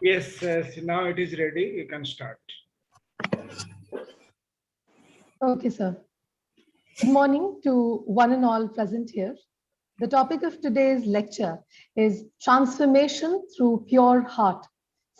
Yes, now it is ready. You can start. Okay, sir. Good morning to one and all present here. The topic of today's lecture is Transformation Through Pure Heart,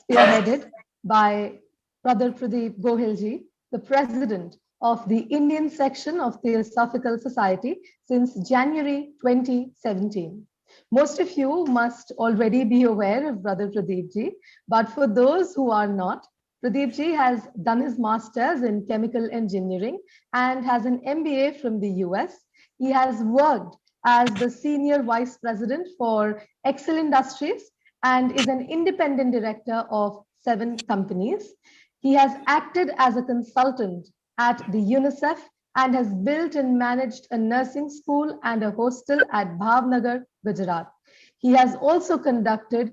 spearheaded by Brother Pradeep Gohil ji, the president of the Indian section of Theosophical Society since January 2017. Most of you must already be aware of Brother Pradeep ji, but for those who are not, Pradeep ji has done his master's in chemical engineering and has an MBA from the US. He has worked as the senior vice president for Excel Industries and is an independent director of 7 companies. He has acted as a consultant at the UNICEF and has built and managed a nursing school and a hostel at Bhavnagar, Gujarat. He has also conducted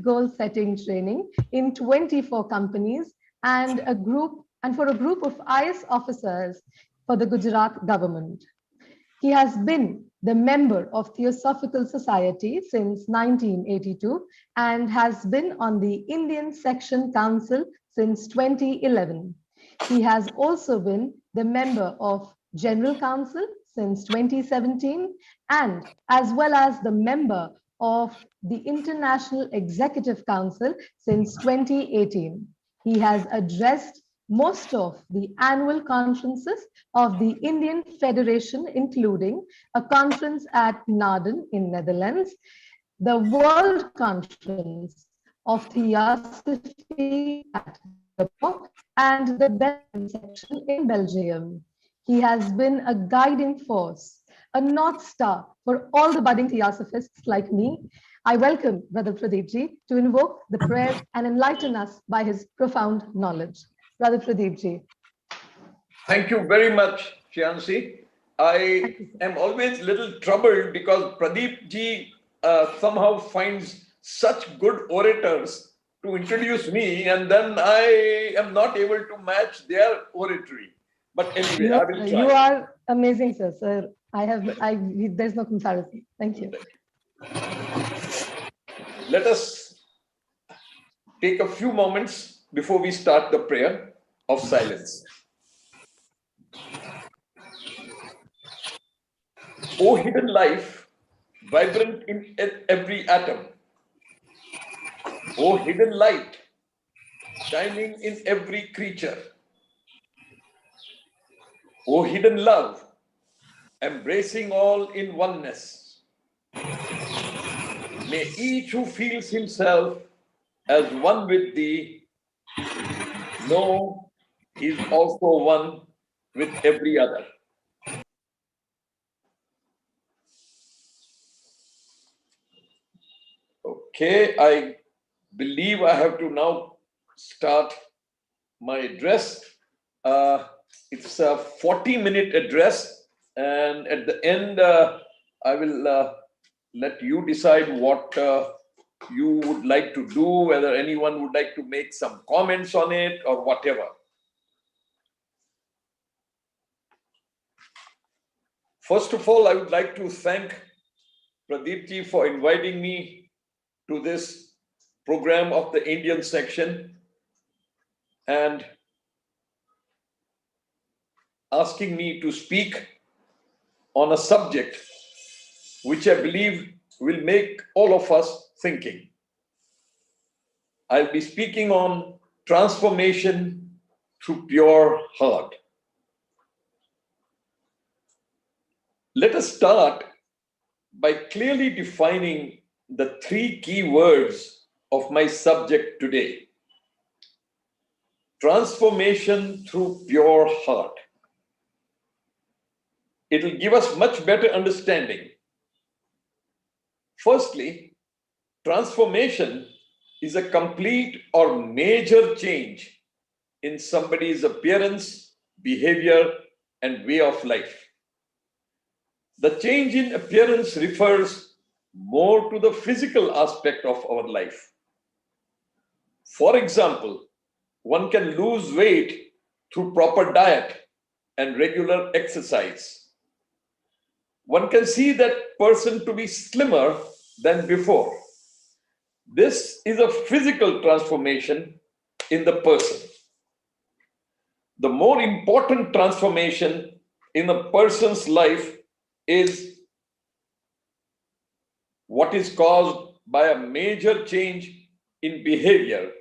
goal setting training in 24 companies and for a group of IS officers for the Gujarat government. He has been the member of Theosophical Society since 1982 and has been on the Indian Section Council since 2011. He has also been the member of General Council since 2017 and as well as the member of the International Executive Council since 2018. He has addressed most of the annual conferences of the Indian Federation, including a conference at Naarden in Netherlands, the World Conference of Theosophy at Singapore, and the Belgium section in Belgium. He has been a guiding force, a North Star for all the budding theosophists like me. I welcome Brother Pradeep ji to invoke the prayer and enlighten us by his profound knowledge. Brother Pradeep ji. Thank you very much, Shansi. I am always a little troubled because Pradeep ji somehow finds such good orators to introduce me, and then I am not able to match their oratory. But anyway, I will try. You are amazing, sir. Sir, there's no comparison. Thank you. Let us take a few moments before we start the prayer of silence. O hidden life, vibrant in every atom. O hidden light, shining in every creature. O hidden love, embracing all in oneness. May each who feels himself as one with thee know he is also one with every other. Okay, I believe I have to now start my address. It's a 40-minute address, and at the end, I will let you decide what you would like to do, whether anyone would like to make some comments on it or whatever. First of all, I would like to thank Pradeep ji for inviting me to this program of the Indian section and asking me to speak on a subject which I believe will make all of us thinking. I'll be speaking on transformation through pure heart. Let us start by clearly defining the 3 key words of my subject today. Transformation through pure heart. It will give us much better understanding. Firstly, transformation is a complete or major change in somebody's appearance, behavior, and way of life. The change in appearance refers more to the physical aspect of our life. For example, one can lose weight through proper diet and regular exercise. One can see that person to be slimmer than before. This is a physical transformation in the person. The more important transformation in a person's life is what is caused by a major change in behavior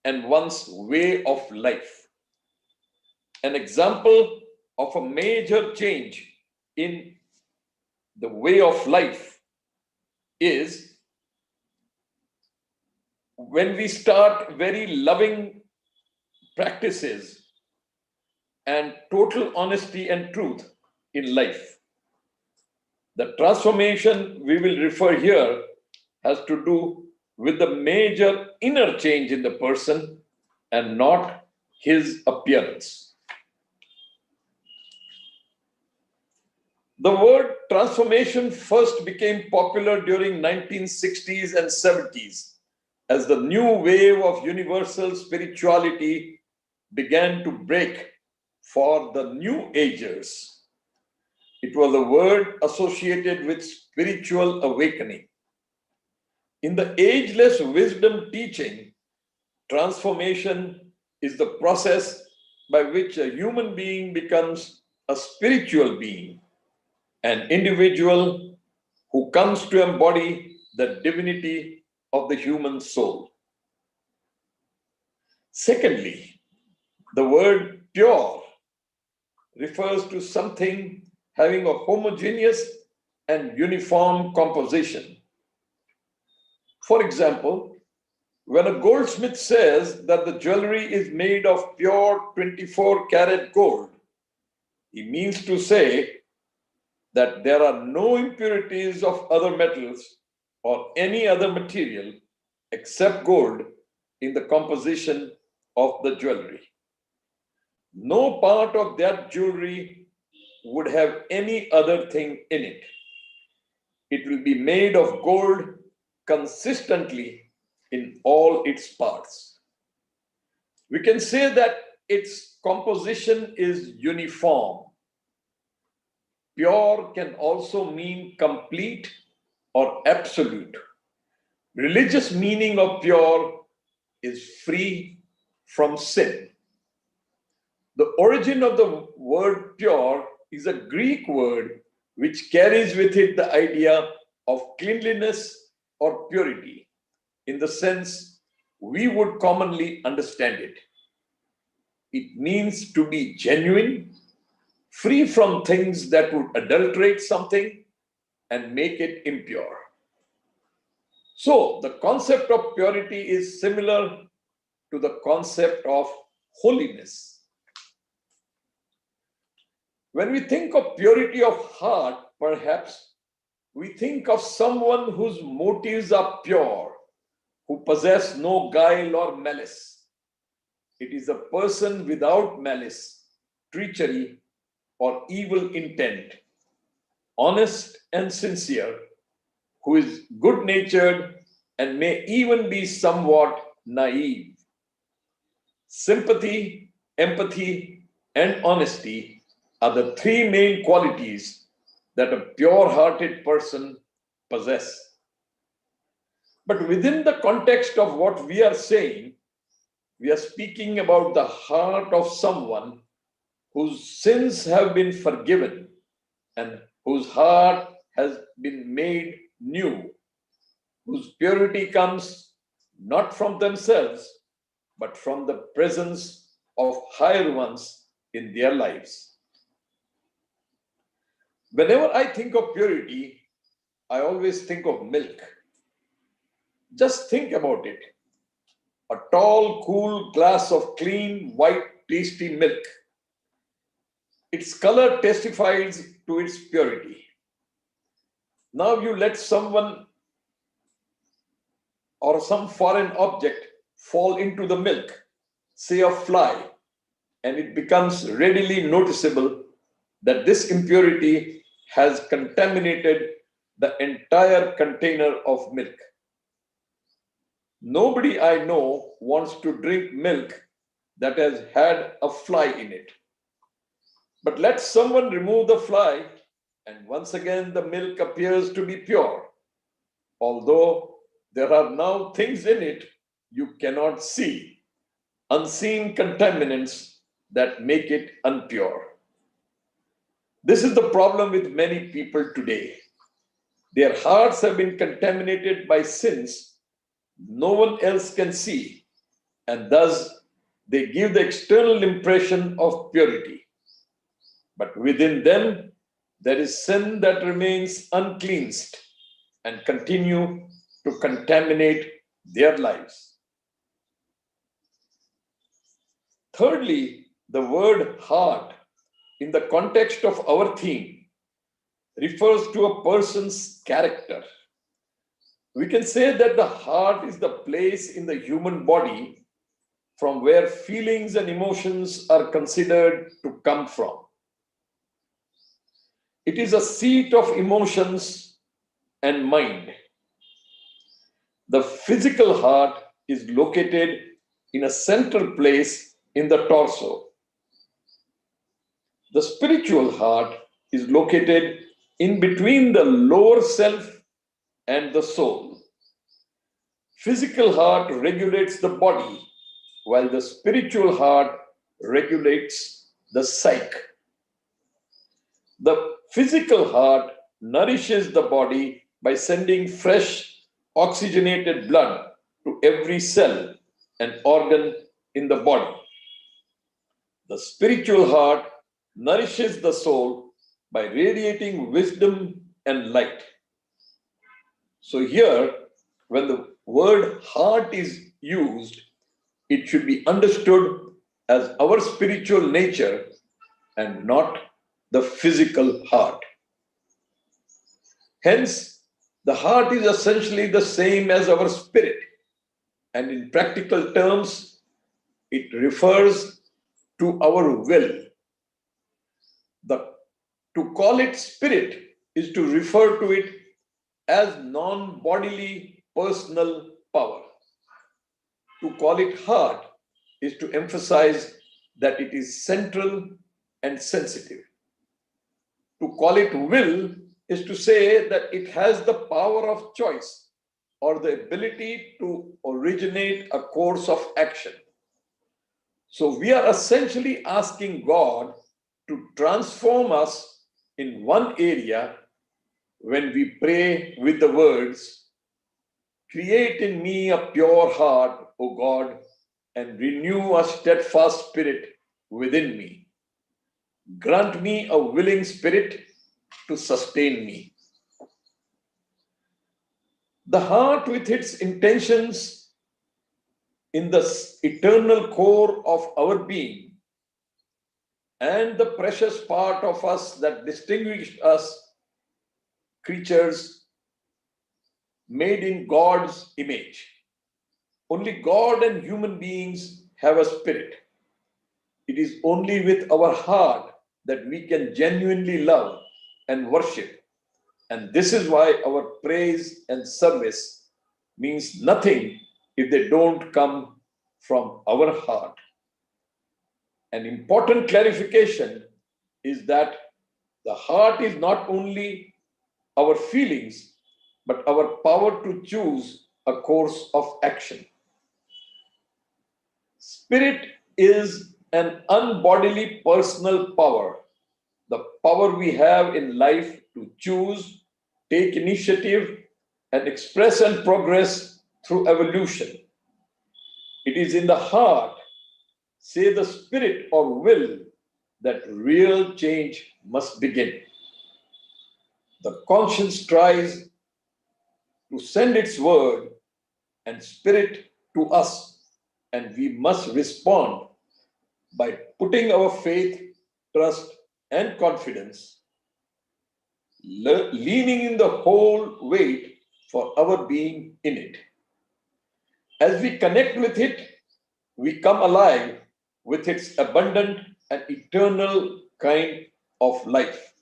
and one's way of life. An example of a major change in the way of life is when we start very loving practices and total honesty and truth in life. The transformation we will refer here has to do with the major inner change in the person and not his appearance. The word transformation first became popular during 1960s and 70s as the new wave of universal spirituality began to break for the New Agers. It was a word associated with spiritual awakening. In the ageless wisdom teaching, transformation is the process by which a human being becomes a spiritual being, an individual who comes to embody the divinity of the human soul. Secondly, the word pure refers to something having a homogeneous and uniform composition. For example, when a goldsmith says that the jewelry is made of pure 24-karat gold, he means to say that there are no impurities of other metals or any other material except gold in the composition of the jewelry. No part of that jewelry would have any other thing in it. It will be made of gold consistently in all its parts. We can say that its composition is uniform. Pure can also mean complete or absolute. Religious meaning of pure is free from sin. The origin of the word pure is a Greek word which carries with it the idea of cleanliness or purity in the sense we would commonly understand it. It means to be genuine, free from things that would adulterate something and make it impure. So, the concept of purity is similar to the concept of holiness. When we think of purity of heart, perhaps we think of someone whose motives are pure, who possess no guile or malice. It is a person without malice, treachery, or evil intent, honest and sincere, who is good-natured and may even be somewhat naive. Sympathy, empathy, and honesty are the three main qualities that a pure-hearted person possesses. But within the context of what we are saying, we are speaking about the heart of someone whose sins have been forgiven and whose heart has been made new, whose purity comes not from themselves, but from the presence of higher ones in their lives. Whenever I think of purity, I always think of milk. Just think about it. A tall, cool glass of clean, white, tasty milk. Its color testifies to its purity. Now you let someone or some foreign object fall into the milk, say a fly, and it becomes readily noticeable that this impurity has contaminated the entire container of milk. Nobody I know wants to drink milk that has had a fly in it. But let someone remove the fly, and once again the milk appears to be pure, although there are now things in it you cannot see, unseen contaminants that make it unpure. This is the problem with many people today. Their hearts have been contaminated by sins no one else can see, and thus they give the external impression of purity. But within them, there is sin that remains uncleansed and continue to contaminate their lives. Thirdly, the word heart in the context of our theme refers to a person's character. We can say that the heart is the place in the human body from where feelings and emotions are considered to come from. It is a seat of emotions and mind. The physical heart is located in a central place in the torso. The spiritual heart is located in between the lower self and the soul. Physical heart regulates the body, while the spiritual heart regulates the psyche. The physical heart nourishes the body by sending fresh, oxygenated blood to every cell and organ in the body. The spiritual heart nourishes the soul by radiating wisdom and light. So here, when the word heart is used, it should be understood as our spiritual nature and not the physical heart. Hence, the heart is essentially the same as our spirit, and in practical terms, it refers to our will. To call it spirit is to refer to it as non-bodily personal power. To call it heart is to emphasize that it is central and sensitive. To call it will is to say that it has the power of choice or the ability to originate a course of action. So we are essentially asking God to transform us in one area when we pray with the words, "Create in me a pure heart, O God, and renew a steadfast spirit within me. Grant me a willing spirit to sustain me." The heart, with its intentions in the eternal core of our being, and the precious part of us that distinguished us, creatures made in God's image. Only God and human beings have a spirit. It is only with our heart that we can genuinely love and worship. And this is why our praise and service means nothing if they don't come from our heart. An important clarification is that the heart is not only our feelings, but our power to choose a course of action. Spirit is an unbodily personal power, the power we have in life to choose, take initiative, and express and progress through evolution. It is in the heart, say the spirit or will, that real change must begin. The conscience tries to send its word and spirit to us, and we must respond by putting our faith, trust, and confidence, leaning in the whole weight for our being in it. As we connect with it, we come alive with its abundant and eternal kind of life.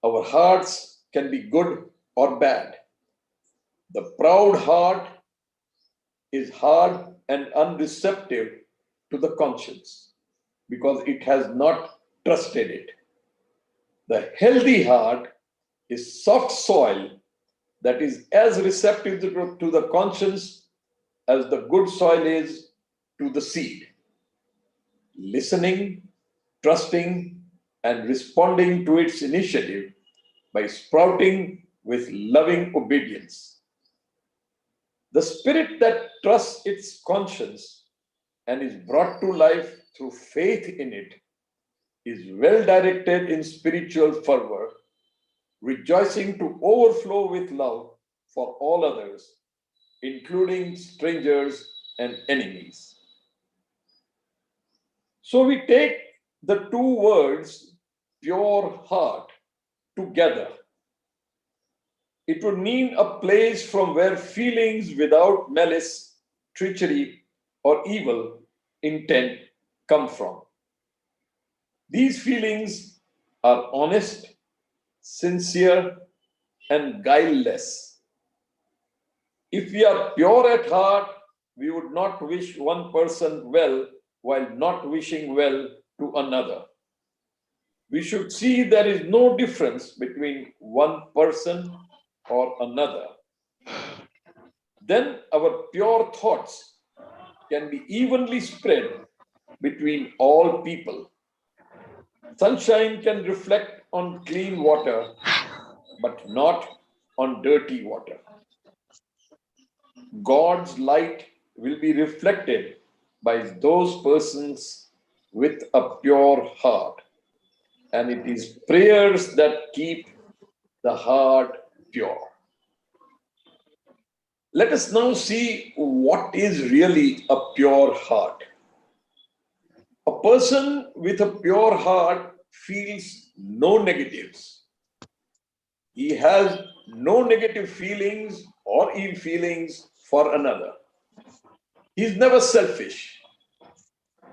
Our hearts can be good or bad. The proud heart is hard and unreceptive to the conscience because it has not trusted it. The healthy heart is soft soil that is as receptive to the conscience as the good soil is to the seed. Listening, trusting, and responding to its initiative by sprouting with loving obedience. The spirit that trusts its conscience and is brought to life through faith in it is well directed in spiritual fervor, rejoicing to overflow with love for all others, including strangers and enemies. So we take the two words, pure heart, together. It would mean a place from where feelings without malice, treachery, or evil intent come from. These feelings are honest, sincere, and guileless. If we are pure at heart, we would not wish one person well while not wishing well to another. We should see there is no difference between one person or another. Then our pure thoughts can be evenly spread between all people. Sunshine can reflect on clean water, but not on dirty water. God's light will be reflected by those persons with a pure heart. And it is prayers that keep the heart pure. Let us now see what is really a pure heart. A person with a pure heart feels no negatives. He has no negative feelings or ill feelings for another. He is never selfish.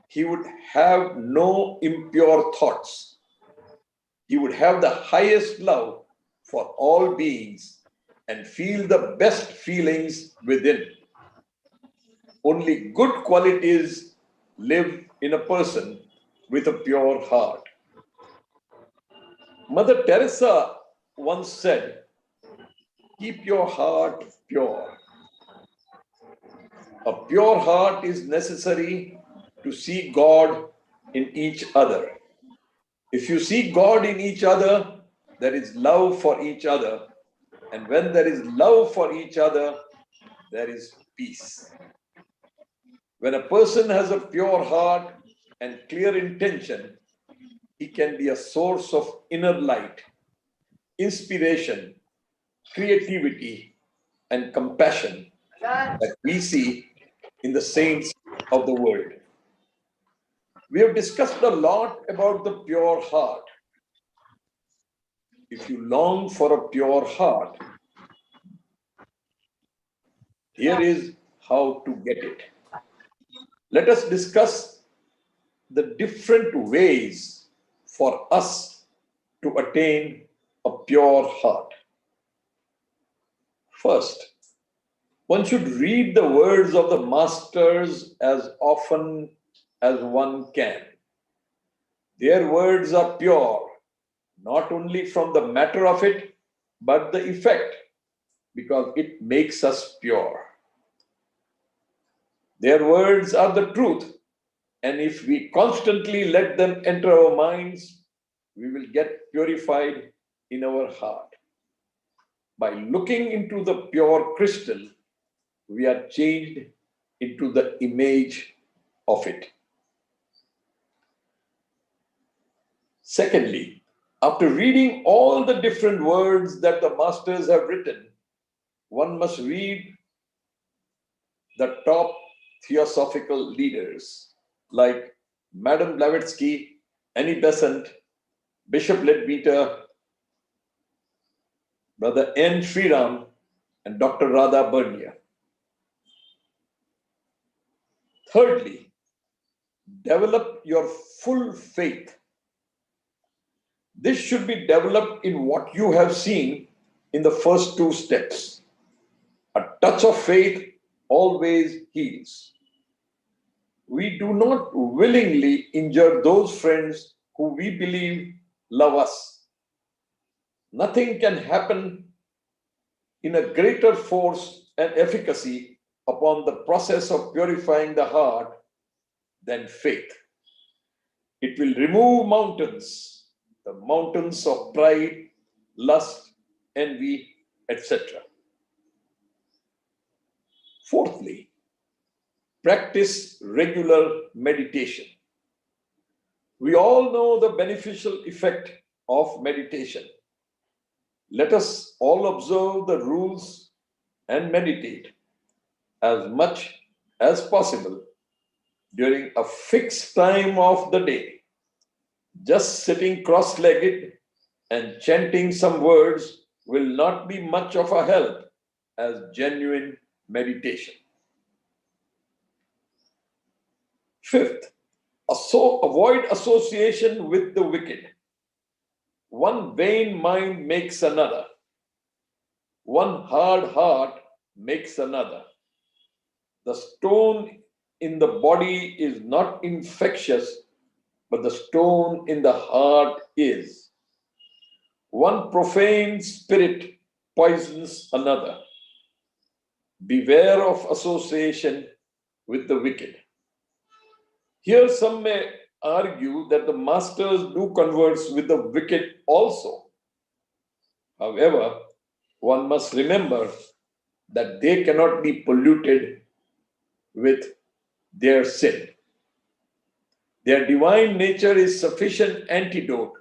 He would have no impure thoughts. He would have the highest love for all beings and feel the best feelings within. Only good qualities live in a person with a pure heart. Mother Teresa once said, "Keep your heart pure." A pure heart is necessary to see God in each other. If you see God in each other, there is love for each other. And when there is love for each other, there is peace. When a person has a pure heart and clear intention, he can be a source of inner light, inspiration, creativity, and compassion that we see in the saints of the world. We have discussed a lot about the pure heart. If you long for a pure heart, here is how to get it. Let us discuss the different ways for us to attain a pure heart. First, one should read the words of the masters as often as one can. Their words are pure, not only from the matter of it, but the effect, because it makes us pure. Their words are the truth, and if we constantly let them enter our minds, we will get purified in our heart. By looking into the pure crystal, we are changed into the image of it. Secondly, after reading all the different words that the masters have written, one must read the top theosophical leaders like Madame Blavatsky, Annie Besant, Bishop Leadbeater, Brother N. Sriram, and Dr. Radha Bernia. Thirdly, develop your full faith. This should be developed in what you have seen in the first two steps. A touch of faith always heals. We do not willingly injure those friends who we believe love us. Nothing can happen in a greater force and efficacy upon the process of purifying the heart than faith. It will remove mountains, the mountains of pride, lust, envy, etc. Fourthly, practice regular meditation. We all know the beneficial effect of meditation. Let us all observe the rules and meditate as much as possible during a fixed time of the day. Just sitting cross-legged and chanting some words will not be much of a help as genuine meditation. Fifth, avoid association with the wicked. One vain mind makes another. One hard heart makes another. The stone in the body is not infectious, but the stone in the heart is. One profane spirit poisons another. Beware of association with the wicked. Here some may argue that the masters do converse with the wicked also. However, one must remember that they cannot be polluted with their sin. Their divine nature is sufficient antidote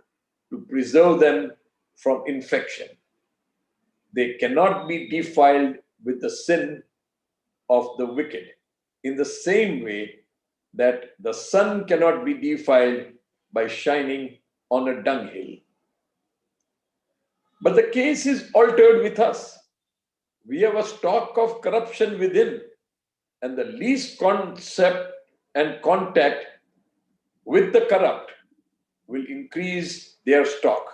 to preserve them from infection. They cannot be defiled with the sin of the wicked, in the same way that the sun cannot be defiled by shining on a dunghill. But the case is altered with us. We have a stock of corruption within, and the least concept and contact with the corrupt will increase their stock.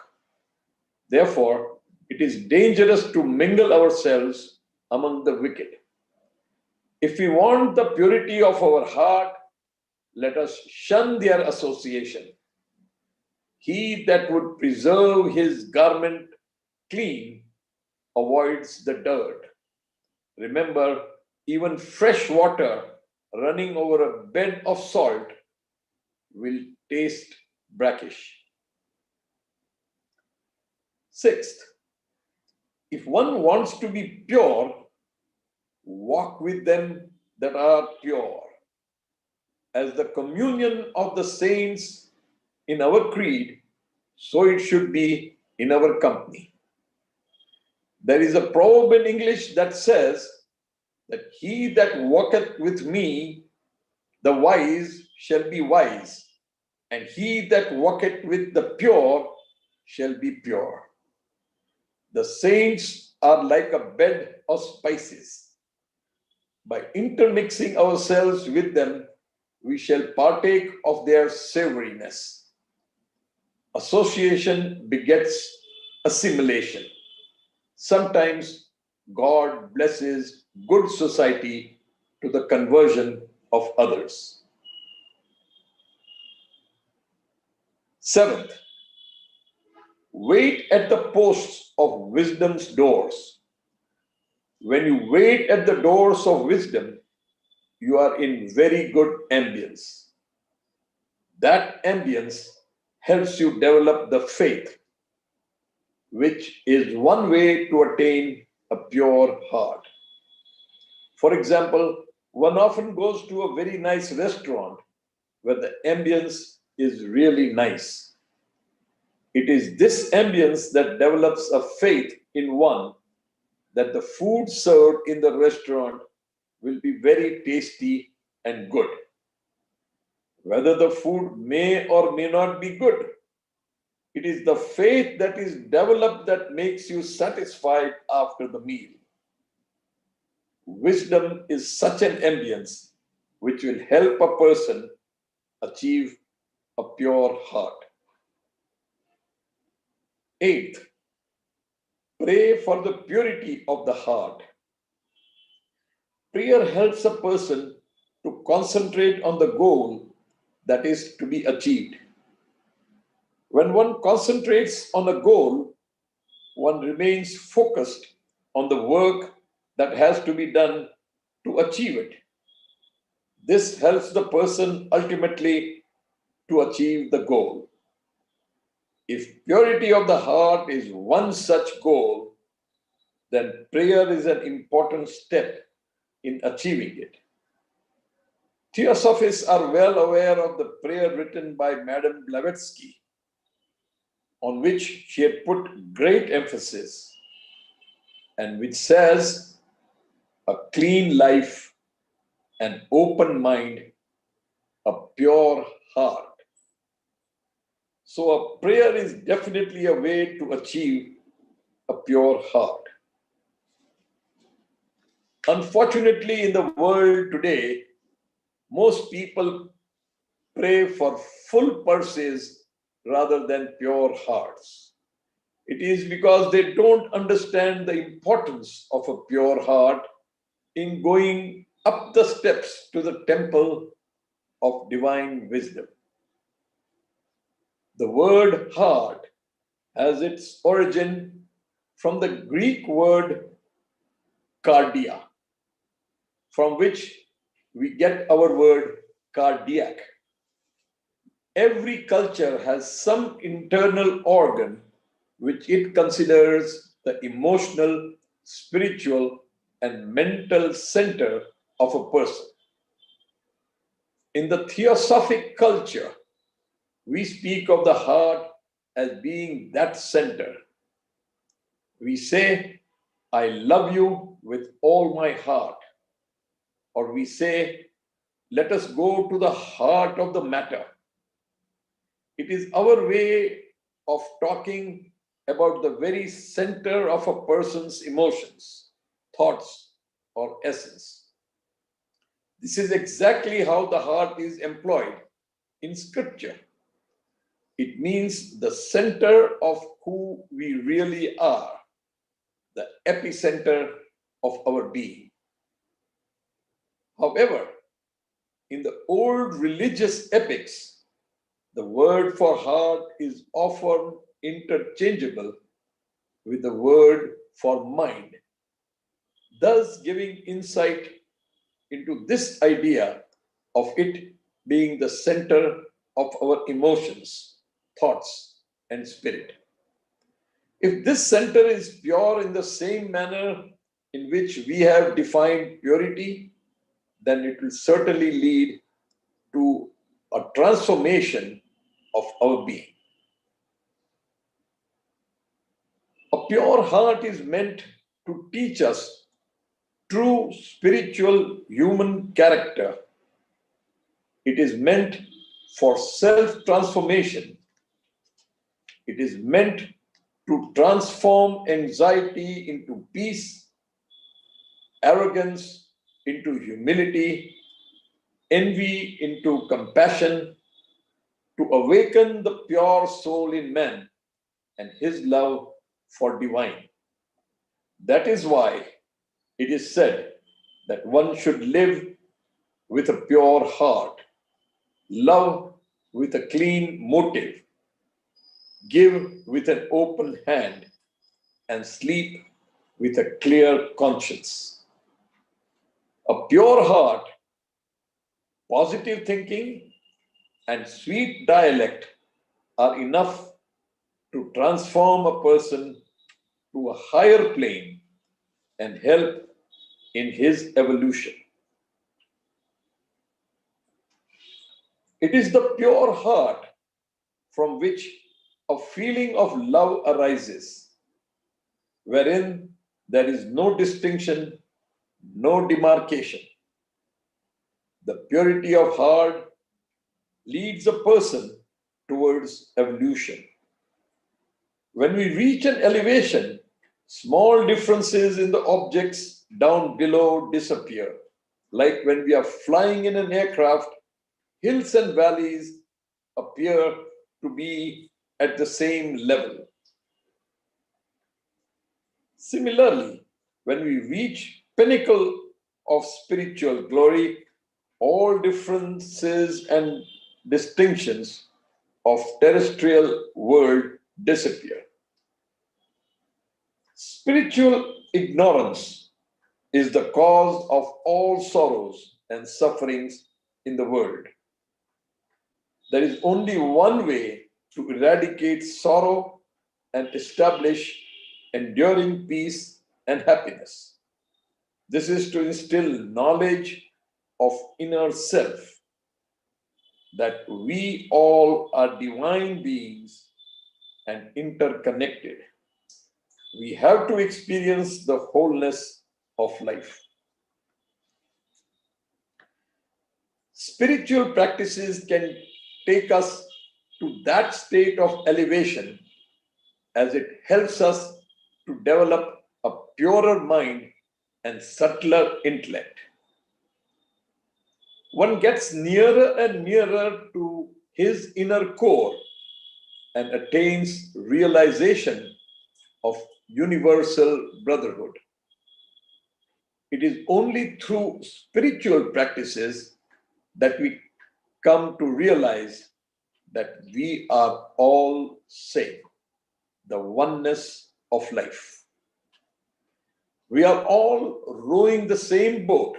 Therefore, it is dangerous to mingle ourselves among the wicked. If we want the purity of our heart, let us shun their association. He that would preserve his garment clean avoids the dirt. Remember, even fresh water running over a bed of salt will taste brackish. Sixth, if one wants to be pure, walk with them that are pure. As the communion of the saints in our creed, so it should be in our company. There is a proverb in English that says that he that walketh with me, the wise, shall be wise, and he that walketh with the pure shall be pure. The saints are like a bed of spices. By intermixing ourselves with them, we shall partake of their savoriness. Association begets assimilation. Sometimes God blesses good society to the conversion of others. Seventh, wait at the posts of wisdom's doors. When you wait at the doors of wisdom, you are in very good ambience. That ambience helps you develop the faith, which is one way to attain a pure heart. For example, one often goes to a very nice restaurant where the ambience is really nice. It is this ambience that develops a faith in one that the food served in the restaurant will be very tasty and good. Whether the food may or may not be good, it is the faith that is developed that makes you satisfied after the meal. Wisdom is such an ambience which will help a person achieve a pure heart. Eighth, pray for the purity of the heart. Prayer helps a person to concentrate on the goal that is to be achieved. When one concentrates on a goal, one remains focused on the work that has to be done to achieve it. This helps the person ultimately to achieve the goal. If purity of the heart is one such goal, then prayer is an important step in achieving it. Theosophists are well aware of the prayer written by Madame Blavatsky, on which she had put great emphasis, and which says, a clean life, an open mind, a pure heart. So a prayer is definitely a way to achieve a pure heart. Unfortunately, in the world today, most people pray for full purses rather than pure hearts. It is because they don't understand the importance of a pure heart in going up the steps to the temple of divine wisdom. The word heart has its origin from the Greek word cardia, from which we get our word cardiac. Every culture has some internal organ which it considers the emotional, spiritual, and mental center of a person. In the theosophic culture, we speak of the heart as being that center. We say, I love you with all my heart. Or we say, let us go to the heart of the matter. It is our way of talking about the very center of a person's emotions, thoughts, or essence. This is exactly how the heart is employed in scripture. It means the center of who we really are, the epicenter of our being. However, in the old religious epics, the word for heart is often interchangeable with the word for mind, thus giving insight into this idea of it being the center of our emotions, thoughts, and spirit. If this center is pure in the same manner in which we have defined purity, then it will certainly lead to a transformation of our being. A pure heart is meant to teach us true spiritual human character. It is meant for self-transformation. It is meant to transform anxiety into peace, arrogance into humility, envy into compassion, to awaken the pure soul in man and his love for divine. That is why it is said that one should live with a pure heart, love with a clean motive, give with an open hand, and sleep with a clear conscience. A pure heart, positive thinking, and sweet dialect are enough to transform a person to a higher plane and help in his evolution. It is the pure heart from which a feeling of love arises, wherein there is no distinction, no demarcation. The purity of heart leads a person towards evolution. When we reach an elevation, small differences in the objects down below disappear. Like when we are flying in an aircraft, hills and valleys appear to be at the same level. Similarly, when we reach pinnacle of spiritual glory, all differences and distinctions of terrestrial world disappear. Spiritual ignorance is the cause of all sorrows and sufferings in the world. There is only one way to eradicate sorrow and establish enduring peace and happiness. This is to instill knowledge of inner self, that we all are divine beings and interconnected. We have to experience the wholeness of life. Spiritual practices can take us to that state of elevation, as it helps us to develop a purer mind and subtler intellect. One gets nearer and nearer to his inner core and attains realization of universal brotherhood. It is only through spiritual practices that we come to realize that we are all same, the oneness of life. We are all rowing the same boat,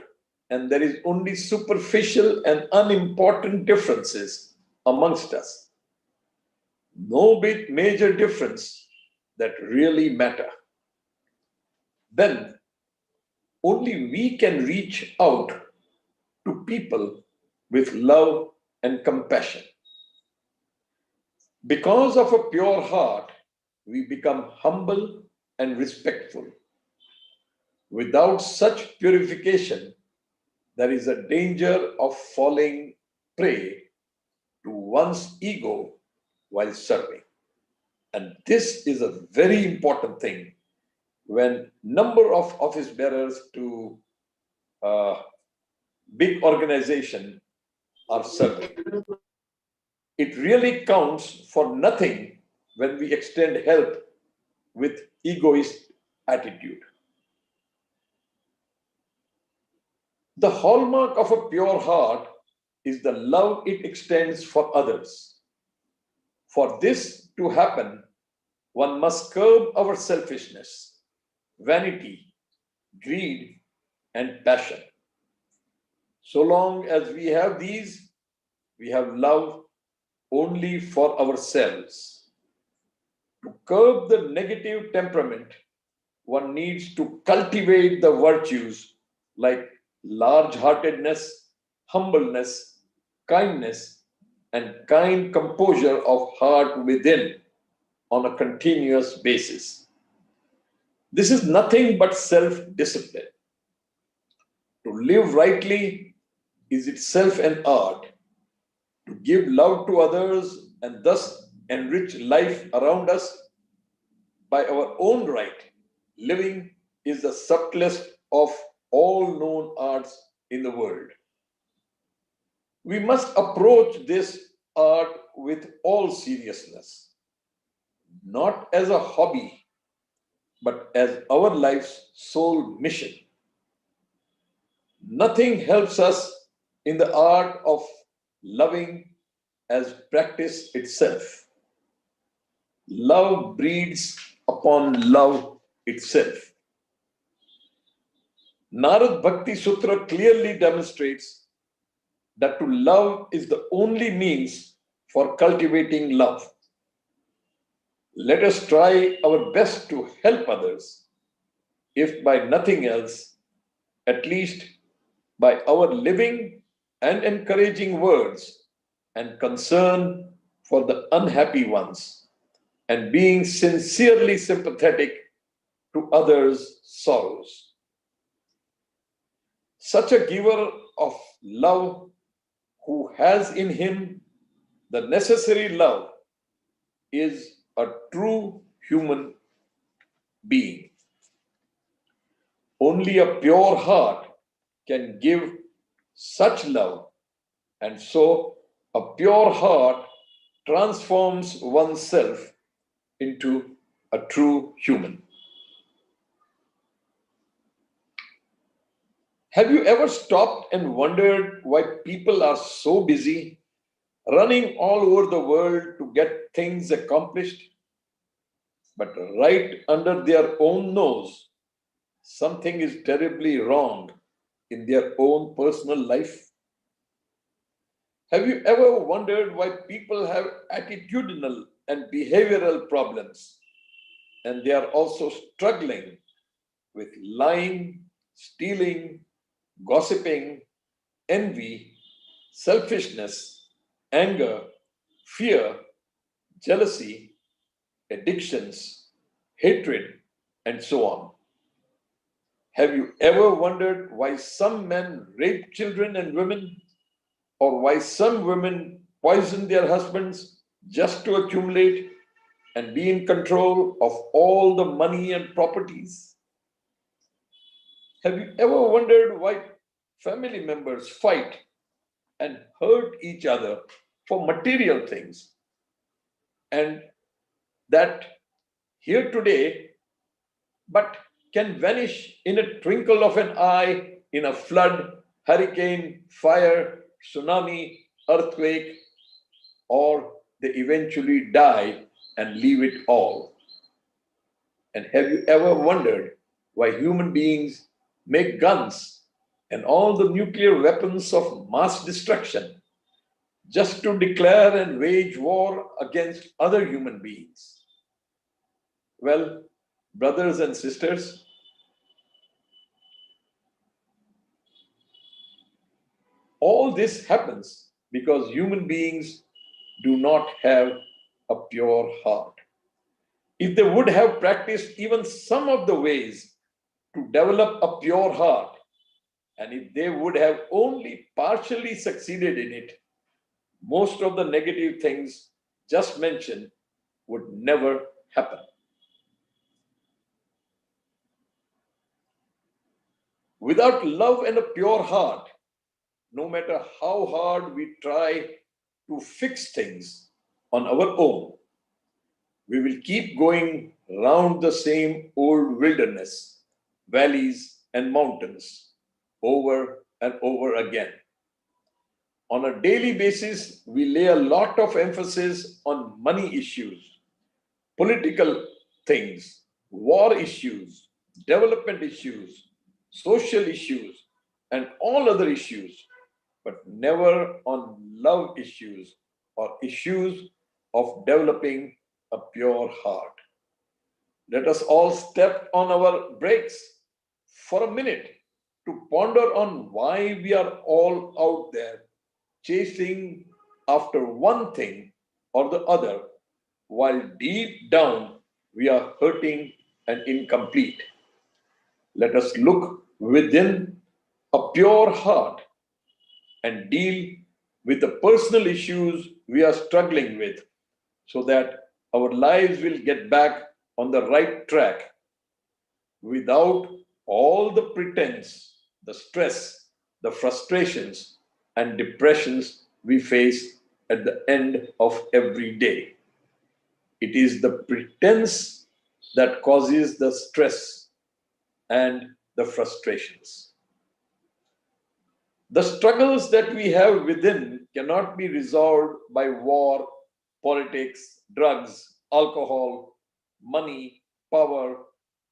and there is only superficial and unimportant differences amongst us. No big major difference that really matter. Then only we can reach out to people with love and compassion. Because of a pure heart, we become humble and respectful. Without such purification, there is a danger of falling prey to one's ego while serving. And this is a very important thing when number of office bearers to a big organization are serving. It really counts for nothing when we extend help with egoist attitude. The hallmark of a pure heart is the love it extends for others. For this to happen, one must curb our selfishness, vanity, greed, and passion. So long as we have these, we have love only for ourselves. To curb the negative temperament, one needs to cultivate the virtues like large-heartedness, humbleness, kindness, and kind composure of heart within on a continuous basis. This is nothing but self-discipline. To live rightly is itself an art. To give love to others and thus enrich life around us by our own right, living is the subtlest of all known arts in the world. We must approach this art with all seriousness, not as a hobby, but as our life's sole mission. Nothing helps us in the art of loving as practice itself. Love breeds upon love itself. Narad Bhakti Sutra clearly demonstrates that to love is the only means for cultivating love. Let us try our best to help others, if by nothing else, at least by our living and encouraging words and concern for the unhappy ones, and being sincerely sympathetic to others' sorrows. Such a giver of love who has in him the necessary love is a true human being. Only a pure heart can give such love, and so a pure heart transforms oneself into a true human. Have you ever stopped and wondered why people are so busy, running all over the world to get things accomplished? But right under their own nose, something is terribly wrong in their own personal life? Have you ever wondered why people have attitudinal and behavioral problems and they are also struggling with lying, stealing, gossiping, envy, selfishness, anger, fear, jealousy, addictions, hatred, and so on? Have you ever wondered why some men rape children and women, or why some women poison their husbands just to accumulate and be in control of all the money and properties? Have you ever wondered why family members fight and hurt each other for material things, and that here today but can vanish in a twinkle of an eye in a flood, hurricane, fire, tsunami, earthquake, or they eventually die and leave it all? And have you ever wondered why human beings make guns and all the nuclear weapons of mass destruction just to declare and wage war against other human beings? Well, brothers and sisters, all this happens because human beings do not have a pure heart. If they would have practiced even some of the ways to develop a pure heart, and if they would have only partially succeeded in it, most of the negative things just mentioned would never happen. Without love and a pure heart, no matter how hard we try to fix things on our own, we will keep going round the same old wilderness, valleys, and mountains over and over again. On a daily basis, we lay a lot of emphasis on money issues, political things, war issues, development issues, social issues, and all other issues, but never on love issues or issues of developing a pure heart. Let us all step on our brakes for a minute to ponder on why we are all out there chasing after one thing or the other, while deep down we are hurting and incomplete. Let us look within a pure heart and deal with the personal issues we are struggling with so that our lives will get back on the right track without all the pretense, the stress, the frustrations, and depressions we face at the end of every day. It is the pretense that causes the stress and the frustrations. The struggles that we have within cannot be resolved by war, politics, drugs, alcohol, money, power,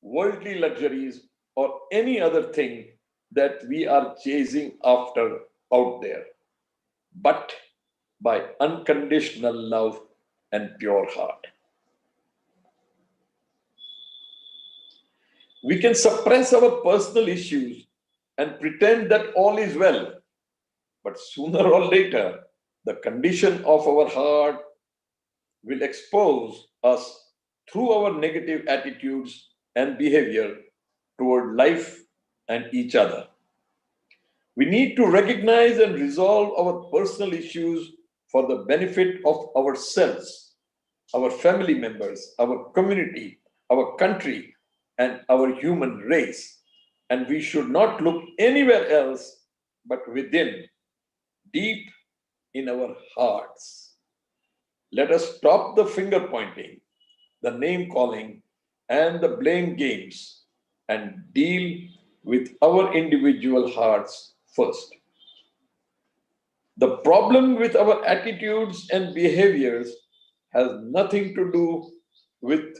worldly luxuries, or any other thing that we are chasing after out there, but by unconditional love and pure heart. We can suppress our personal issues and pretend that all is well, but sooner or later, the condition of our heart will expose us through our negative attitudes and behavior toward life and each other. We need to recognize and resolve our personal issues for the benefit of ourselves, our family members, our community, our country, and our human race. And we should not look anywhere else but within, deep in our hearts. Let us stop the finger pointing, the name calling, and the blame games and deal with our individual hearts first. The problem with our attitudes and behaviors has nothing to do with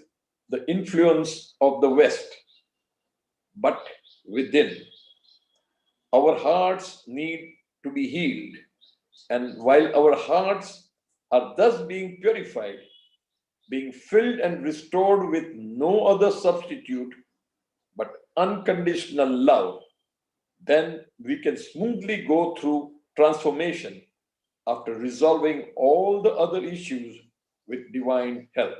the influence of the West, but within. Our hearts need to be healed. And while our hearts are thus being purified, being filled and restored with no other substitute but unconditional love, then we can smoothly go through transformation after resolving all the other issues with divine help.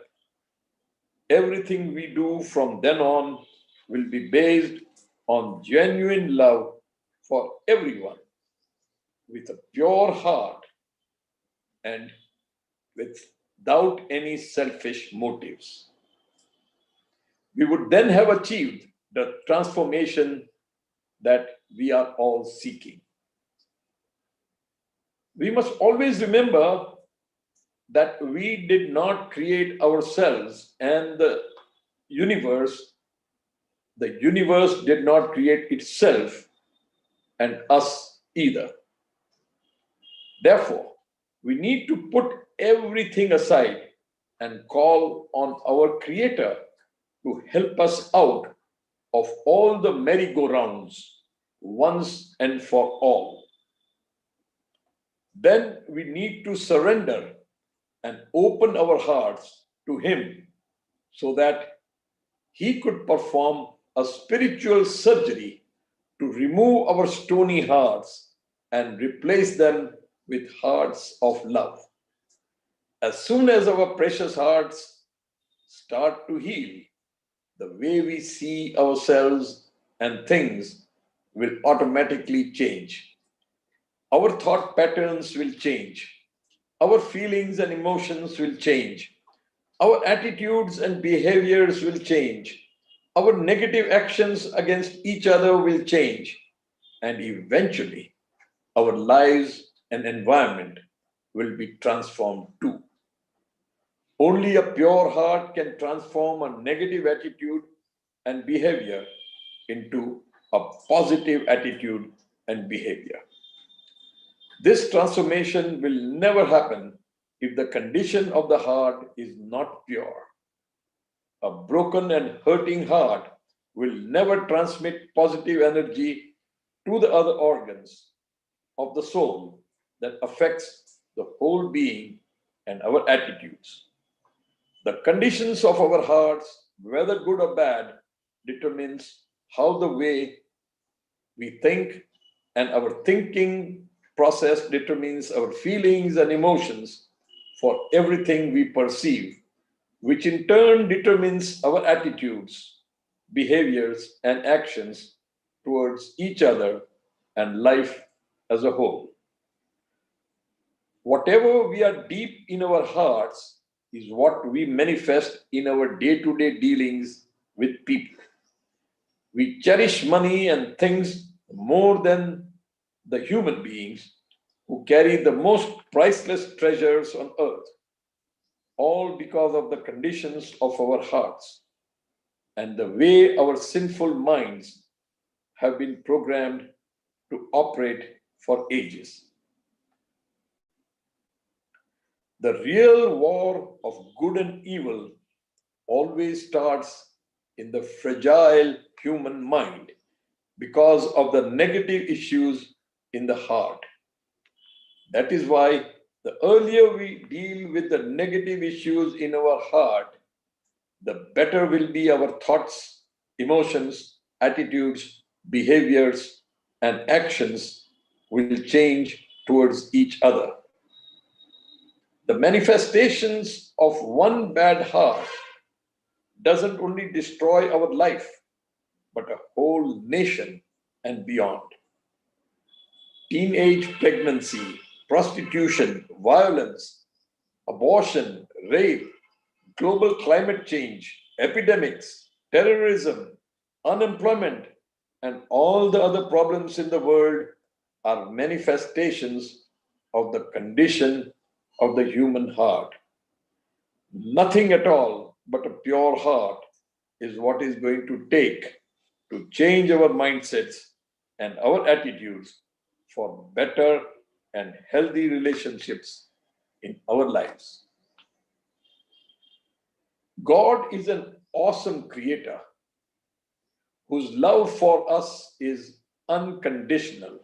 Everything we do from then on will be based on genuine love for everyone with a pure heart and without any selfish motives. We would then have achieved the transformation that we are all seeking. We must always remember that we did not create ourselves and the universe did not create itself and us either. Therefore, we need to put everything aside and call on our Creator to help us out of all the merry-go-rounds once and for all. Then we need to surrender and open our hearts to Him so that He could perform a spiritual surgery to remove our stony hearts and replace them with hearts of love. As soon as our precious hearts start to heal, the way we see ourselves and things will automatically change. Our thought patterns will change. Our feelings and emotions will change. Our attitudes and behaviors will change. Our negative actions against each other will change. And eventually, our lives and environment will be transformed too. Only a pure heart can transform a negative attitude and behavior into a positive attitude and behavior. This transformation will never happen if the condition of the heart is not pure. A broken and hurting heart will never transmit positive energy to the other organs of the soul that affects the whole being and our attitudes. The conditions of our hearts, whether good or bad, determines how the way we think, and our thinking process determines our feelings and emotions for everything we perceive, which in turn determines our attitudes, behaviors, and actions towards each other and life as a whole. Whatever we are deep in our hearts is what we manifest in our day-to-day dealings with people. We cherish money and things more than the human beings who carry the most priceless treasures on earth, all because of the conditions of our hearts and the way our sinful minds have been programmed to operate for ages. The real war of good and evil always starts in the fragile human mind because of the negative issues in the heart. That is why the earlier we deal with the negative issues in our heart, the better will be our thoughts, emotions, attitudes, behaviors, and actions will change towards each other. The manifestations of one bad heart doesn't only destroy our life, but a whole nation and beyond. Teenage pregnancy, prostitution, violence, abortion, rape, global climate change, epidemics, terrorism, unemployment, and all the other problems in the world are manifestations of the condition of the human heart. Nothing at all but a pure heart is what is going to take to change our mindsets and our attitudes for better and healthy relationships in our lives. God is an awesome creator whose love for us is unconditional.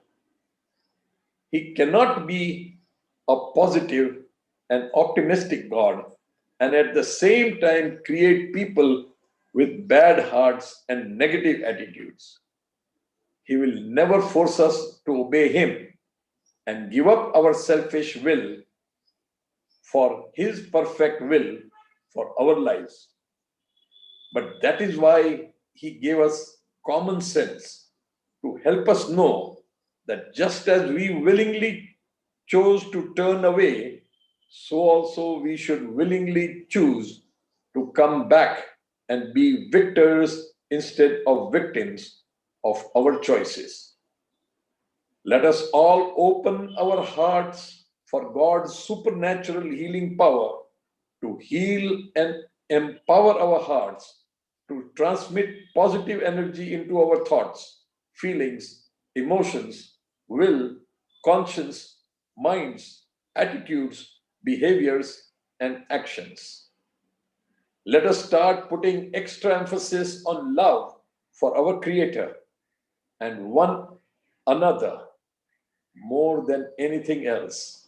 He cannot be a positive and optimistic God and at the same time create people with bad hearts and negative attitudes. He will never force us to obey Him and give up our selfish will for His perfect will for our lives. But that is why He gave us common sense to help us know that just as we willingly chose to turn away, so also we should willingly choose to come back and be victors instead of victims of our choices. Let us all open our hearts for God's supernatural healing power to heal and empower our hearts to transmit positive energy into our thoughts, feelings, emotions, will, conscience, minds, attitudes, behaviors, and actions. Let us start putting extra emphasis on love for our Creator and one another more than anything else.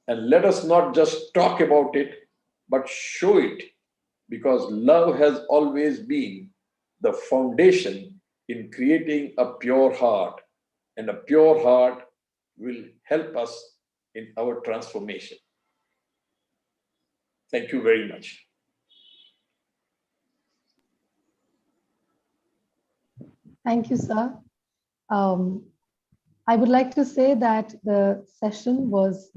And let us not just talk about it, but show it, because love has always been the foundation in creating a pure heart, and a pure heart will help us in our transformation. Thank you very much. Thank you, sir. I would like to say that the session was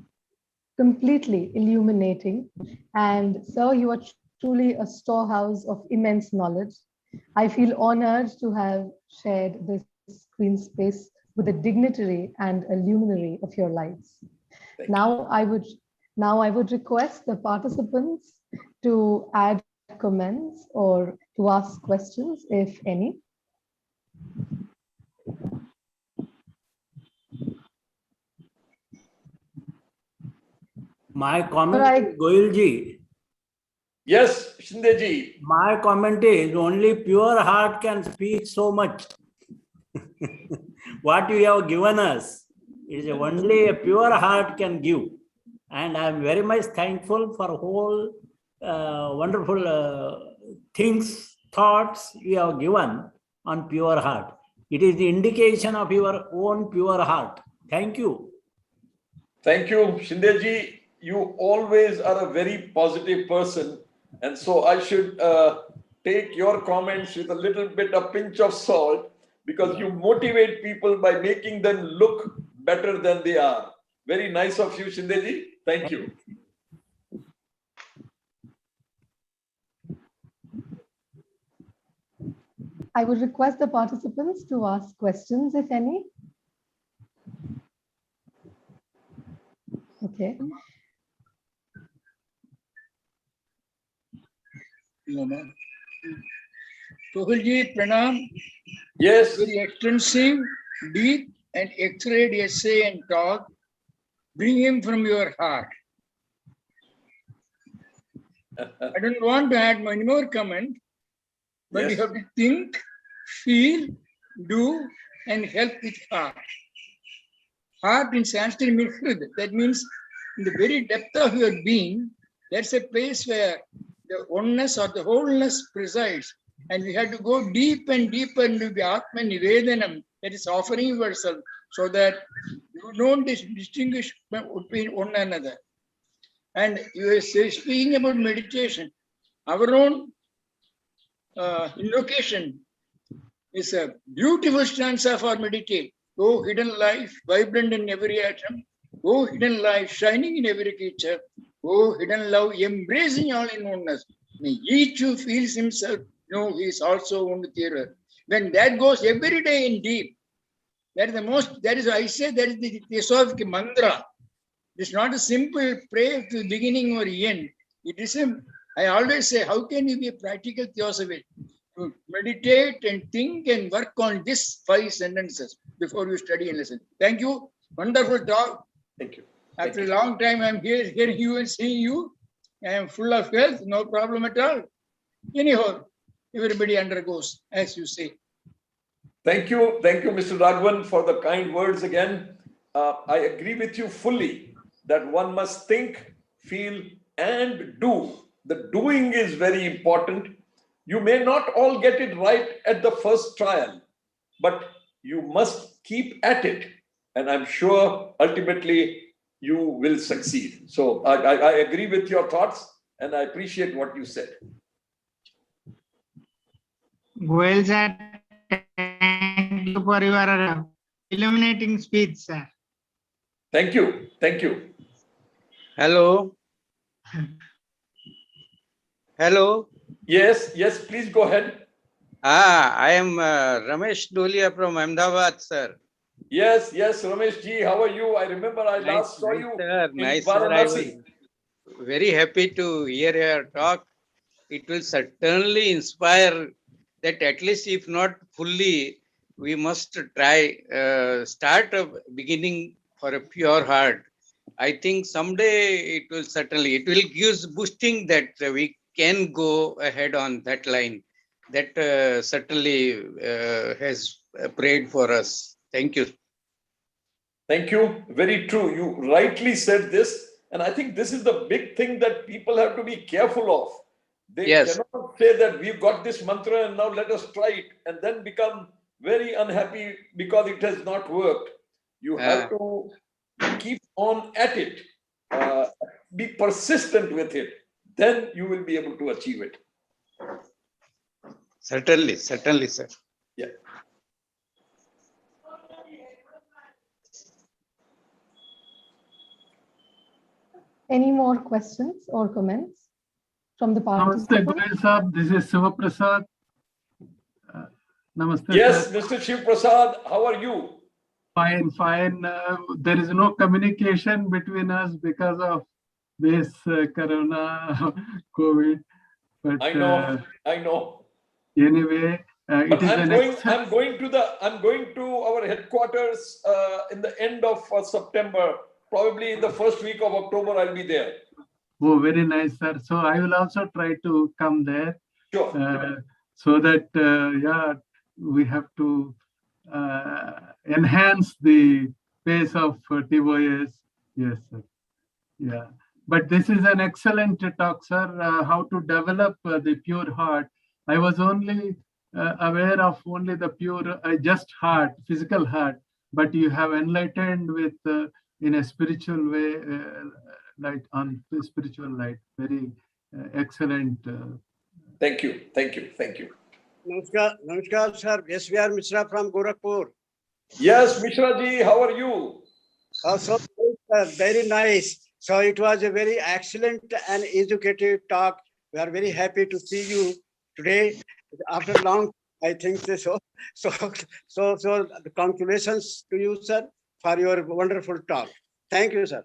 completely illuminating, and sir, you are truly a storehouse of immense knowledge. I feel honored to have shared this screen space with a dignitary and a luminary of your lives. Now I would request the participants to add comments or to ask questions, if any. My comment, Gohil ji. Yes, Shinde ji. My comment is only pure heart can speak so much. What you have given us is only a pure heart can give. And I am very much thankful for whole wonderful things, thoughts you have given on pure heart. It is the indication of your own pure heart. Thank you. Thank you, Shinde ji. You always are a very positive person. And so I should take your comments with a little bit of pinch of salt, because you motivate people by making them look better than they are. Very nice of you, Shinde ji. Thank you. I would request the participants to ask questions, if any. Okay. Gohil ji, pranam. Yes. Very extensive, deep, and X-rayed essay and talk. Bring him from your heart. I don't want to add any more comment, but Yes. you have to think, feel, do, and help with heart. Heart in Sanskrit means hrid. That means in the very depth of your being, that's a place where the oneness or the wholeness presides. And we have to go deep and deeper into the Atma Nivedanam, that is offering yourself, so that you don't distinguish between one another. And you are speaking about meditation. Our own invocation is a beautiful stanza for meditate. Oh, hidden life, vibrant in every atom. Oh, hidden life, shining in every creature. Oh, hidden love, embracing all in oneness. May each who feels himself know he is also one with the other. When that goes every day in deep, that is the most, that is why I say that is the Theosophic mantra. It's not a simple prayer to the beginning or end. It is a, I always say, how can you be a practical theosophy? To meditate and think and work on these 5 sentences before you study and listen. Thank you. Wonderful talk. Thank you. After a long time, I'm here hearing you and seeing you. I am full of health, no problem at all. Anyhow, everybody undergoes, as you say. Thank you, Mr. Raghavan, for the kind words again. I agree with you fully that one must think, feel, and do. The doing is very important. You may not all get it right at the first trial, but you must keep at it. And I'm sure ultimately you will succeed. So I agree with your thoughts and I appreciate what you said. Goel sir, thank you for your illuminating speech, sir. Thank you. Thank you. Hello. Hello. Yes, please go ahead. I am Ramesh Dolia from Ahmedabad, sir. Yes, Ramesh ji, how are you? I remember I last saw you in Nice, sir. I was Varanasi. very happy to hear your talk. It will certainly inspire that at least if not fully, we must try, start a beginning for a pure heart. I think someday it will give boosting that we can go ahead on that line. That certainly has prayed for us. Thank you. Thank you. Very true. You rightly said this. And I think this is the big thing that people have to be careful of. They Yes. cannot say that we've got this mantra and now let us try it and then become very unhappy because it has not worked. You have to keep on at it, be persistent with it. Then you will be able to achieve it. Certainly, sir. Yeah. Any more questions or comments from the Namaste, participants? Gohil Saab. This is Shiva Prasad. Namaste. Yes, Sir. Mr. Shiv Prasad, how are you? Fine. There is no communication between us because of this Corona, COVID. But I know. Anyway, But it is I'm going to our headquarters in the end of September. Probably in the first week of October, I'll be there. Oh, very nice, sir. So I will also try to come there. Sure. So that we have to enhance the pace of TOS. Yes, sir. Yeah. But this is an excellent talk, sir. How to develop the pure heart. I was only aware of only the pure, just heart, physical heart. But you have enlightened with in a spiritual way, light on spiritual light. Very excellent. Thank you. Namaskar, sir. SVR Mishra from Gorakhpur. Yes, Mishra ji, how are you? Very nice. So it was a very excellent and educative talk. We are very happy to see you today after long. I think so. Congratulations to you, sir, for your wonderful talk. Thank you, sir.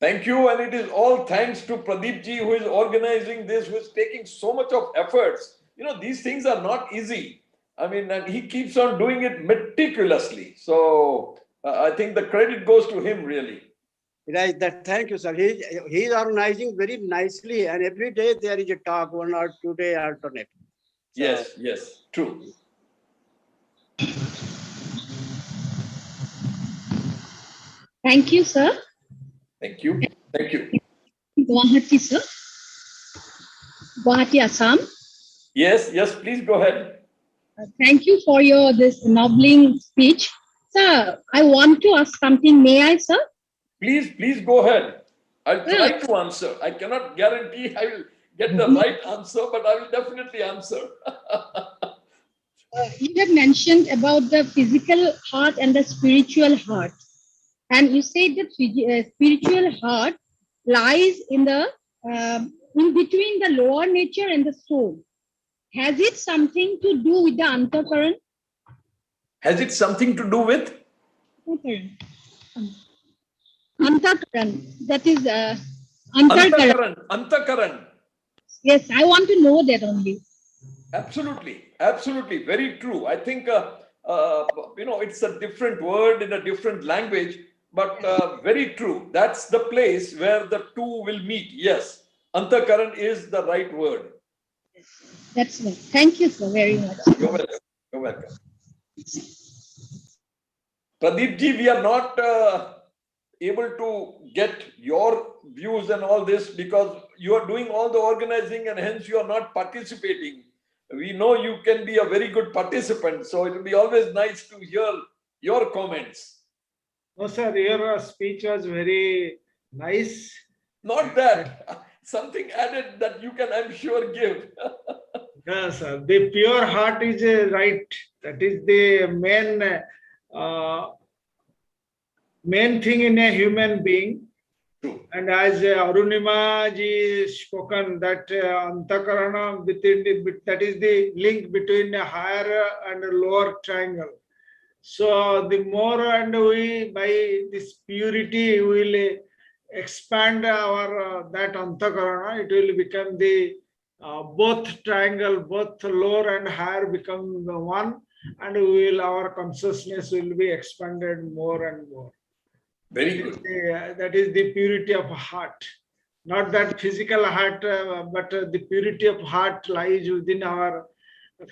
Thank you. And it is all thanks to Pradeep ji who is organizing this, who is taking so much of efforts. These things are not easy. I mean, and he keeps on doing it meticulously. So I think the credit goes to him, really. Right. Thank you, sir. He is organizing very nicely, and every day there is a talk, 1 or 2 day alternate. So, yes, true. Thank you, sir. Thank you. Guwahati, sir. Guwahati, Assam. Yes, please go ahead. Thank you for this ennobling speech. Sir, I want to ask something. May I, sir? Please go ahead. I'll try to answer. I cannot guarantee I will get the right answer, but I will definitely answer. You have mentioned about the physical heart and the spiritual heart. And you said the spiritual heart lies in between the lower nature and the soul. Has it something to do with the antakaran? Has it something to do with? Antakaran. That is Antakaran. Yes, I want to know that only. Absolutely. Very true. I think, it's a different word in a different language, but very true. That's the place where the two will meet. Yes. Antakaran is the right word. That's right. Thank you, sir, very much. You're welcome. Pradeep ji, we are not able to get your views and all this because you are doing all the organizing and hence you are not participating. We know you can be a very good participant, so it will be always nice to hear your comments. No, sir, your speech was very nice. Not that, something added that you can, I'm sure, give. Yes, sir. The pure heart is right. That is the main thing in a human being. True. And as Arunima ji spoken, that antakarana within that is the link between a higher and a lower triangle. So the more and we by this purity will expand our that antakarana, it will become the both triangle, both lower and higher become one, and our consciousness will be expanded more and more. Very good. That is the purity of heart. Not that physical heart, but the purity of heart lies within our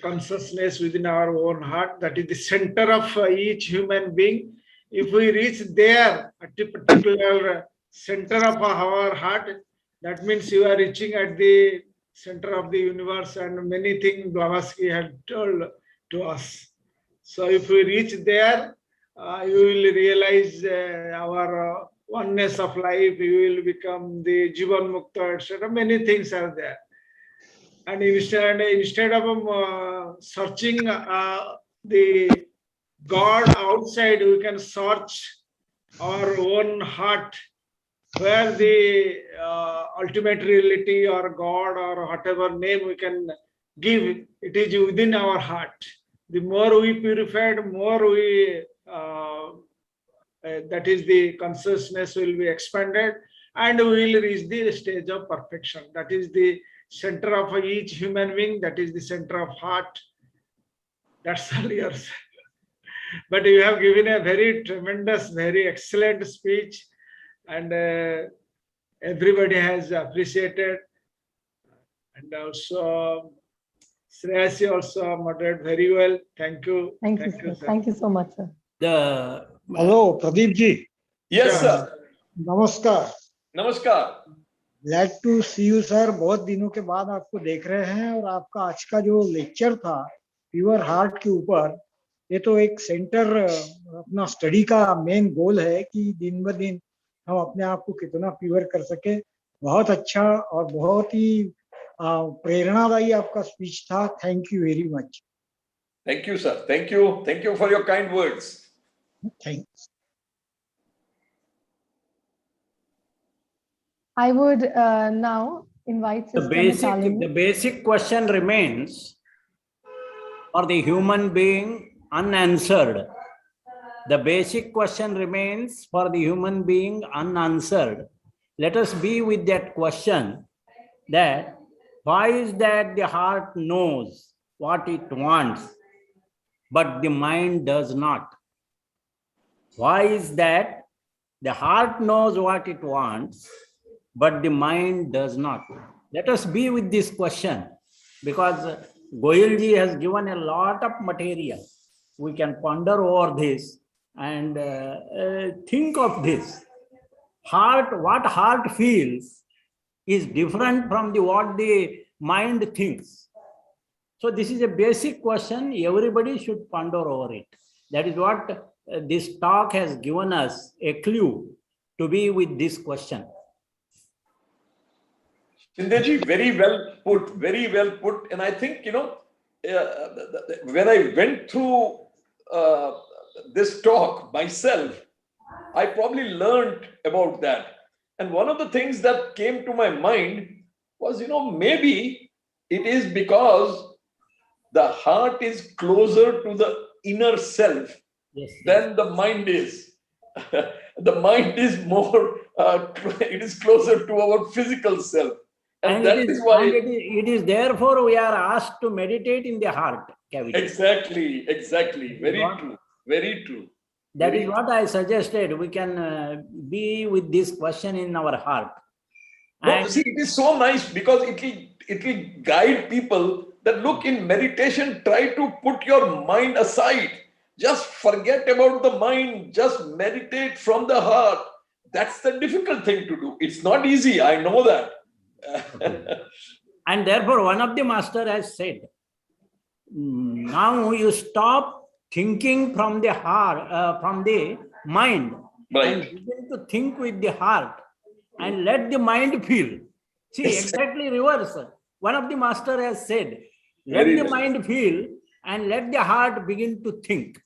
consciousness, within our own heart. That is the center of each human being. If we reach there at the particular center of our heart, that means you are reaching at the center of the universe, and many things Blavatsky had told to us. So if we reach there, you will realize our oneness of life, you will become the Jivan Mukta, etc. Many things are there. And instead of searching the God outside, we can search our own heart, where the ultimate reality or God or whatever name we can give, it is within our heart. The more we purified, more we that is the consciousness will be expanded, and we will reach the stage of perfection. That is the center of each human being. That is the center of heart. That's all yours. But you have given a very tremendous, very excellent speech, and everybody has appreciated. And also, Shreyasi also moderated very well. Thank you. Thank you, sir. sir. Thank you so much, sir. Hello, Pradeep ji. Yes, sir. नमस्कार. Namaskar. Glad to see you, sir. बहुत दिनों के बाद आपको देख रहे हैं, और आपका आज का जो लेक्चर था प्योर हार्ट के ऊपर, ये तो एक सेंटर अपना स्टडी का मेन गोल है कि दिन ब दिन हम अपने आप को कितना प्योर कर सके. बहुत अच्छा और बहुत ही प्रेरणादायी आपका स्पीच था. Thank you very much. Thank you, sir. Thank you. Thank you for your kind words. Thanks. I would now invite Sister Mitalini. The basic question remains for the human being unanswered. The basic question remains for the human being unanswered. Let us be with that question, that why is that the heart knows what it wants, but the mind does not? Why is that the heart knows what it wants, but the mind does not? Let us be with this question, because Gohil ji has given a lot of material. We can ponder over this and think of this. Heart, what heart feels is different from what the mind thinks. So this is a basic question. Everybody should ponder over it. That is what this talk has given us, a clue to be with this question. Shindeji, very well put, very well put. And I think, when I went through this talk myself, I probably learned about that. And one of the things that came to my mind was, maybe it is because the heart is closer to the inner self than the mind is. The mind is more, it is closer to our physical self. And that is why it is therefore we are asked to meditate in the heart cavity. Exactly. Very true. Very true. That is what I suggested. We can be with this question in our heart. No, see, it is so nice because it will guide people that look, in meditation, try to put your mind aside Just forget about the mind, just meditate from the heart. That's the difficult thing to do. It's not easy, I know that. And therefore, one of the master has said, now you stop thinking from the heart, from the mind, and Right. begin to think with the heart and let the mind feel. See, exactly reverse. One of the master has said, let Very the nice. mind feel and let the heart begin to think.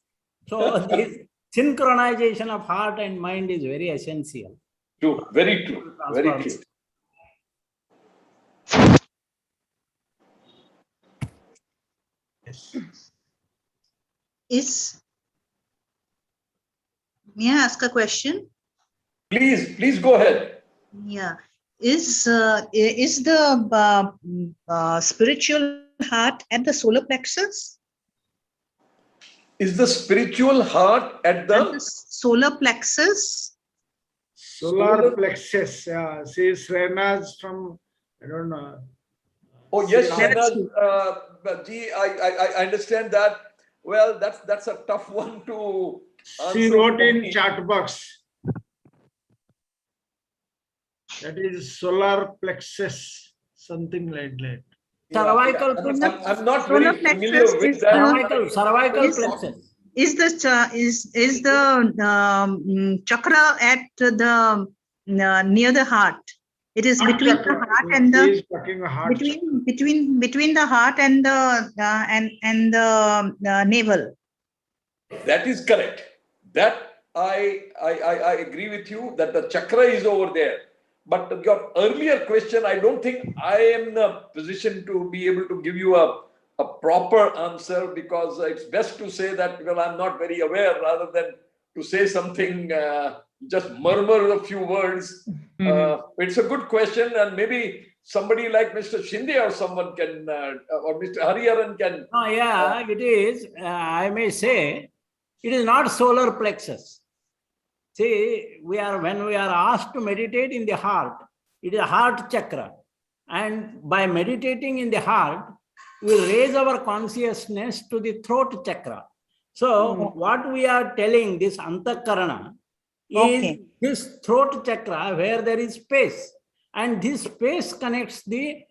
So this synchronization of heart and mind is very essential. True, very true, very true. May I ask a question? Please go ahead. Yeah. Is the spiritual heart at the solar plexus? Is the spiritual heart at the solar plexus? Solar plexus. See, Srena's from, I don't know. Oh yes, Shahnaz, I understand that. Well, that's a tough one to answer. She wrote in chat box. That is solar plexus, something like that. Cervical plexus. I'm not very familiar with that. Cervical plexus. Is the chakra at the near the heart? It is between the heart and the between the heart and the navel. That is correct. That I agree with you that the chakra is over there. But your earlier question, I don't think I am in a position to be able to give you a proper answer, because it's best to say that, well, I'm not very aware, rather than to say something, just murmur a few words. It's a good question, and maybe somebody like Mr. Shinde or someone can, or Mr. Hariharan can. Oh, yeah, it is. I may say, it is not solar plexus. See, when we are asked to meditate in the heart, it is a heart chakra. And by meditating in the heart, we raise our consciousness to the throat chakra. So what we are telling, this antakarana, is this throat chakra where there is space. And this space connects the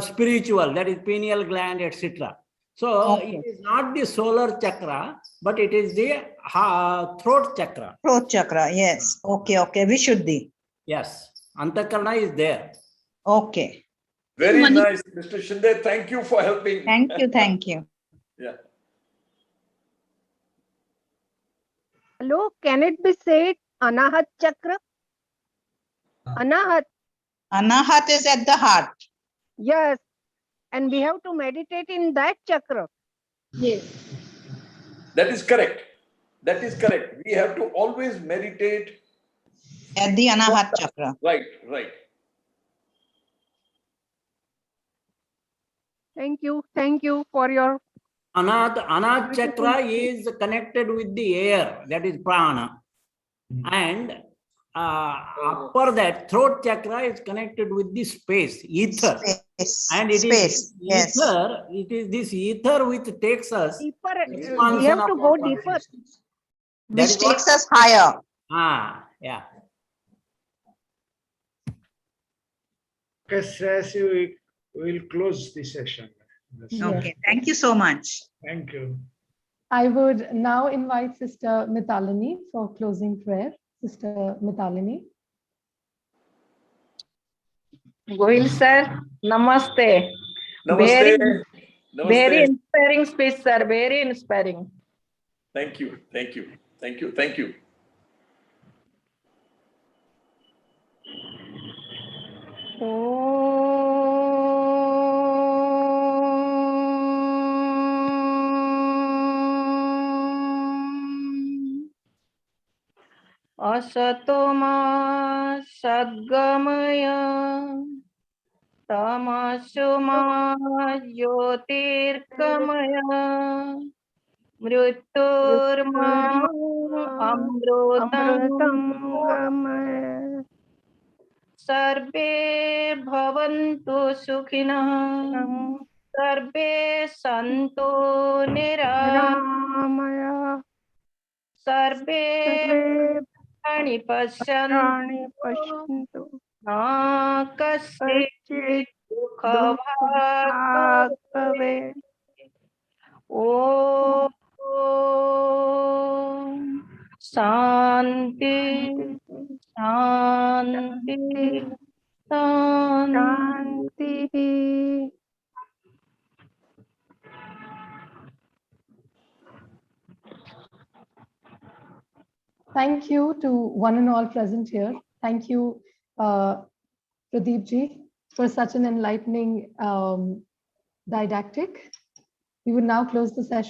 spiritual, that is pineal gland, etc. So it is not the solar chakra, but it is the throat chakra. Throat chakra, yes. Okay. Vishuddhi. Yes. Antakarana is there. Okay. Very nice, Mr. Shinde. Thank you for helping. Thank you. Yeah. Hello, can it be said Anahat chakra? Anahat. Anahat is at the heart. Yes. And we have to meditate in that chakra. Yes. That is correct. That is correct. We have to always meditate at the Anahat chakra. Right. Thank you for your. Anahat chakra is connected with the air, that is prana. And upper that, throat chakra is connected with the space, ether. And it is ether, it is this ether which takes us deeper. We have to go deeper. Which takes us higher. Yeah. Okay, Shreyas, we will close the session. Okay, thank you so much. Thank you. I would now invite Sister Mithalini for closing prayer. Sister Mithalini. Gohil sir, namaste. Namaste. Very inspiring speech, sir. Very inspiring. Thank you. Asato ma sadgamaya tamasu ma jyotirgamaya mrityurma amrutam gamaya sarve bhavantu sukhinah sarve santu niramaya सर्वे प्राणि पश्यन्तु मा कश्चित् दुःखभाग् भवेत्। ॐ शान्ति शान्ति शान्ति। Thank you to one and all present here. Thank you, Pradeep ji, for such an enlightening didactic. We would now close the session.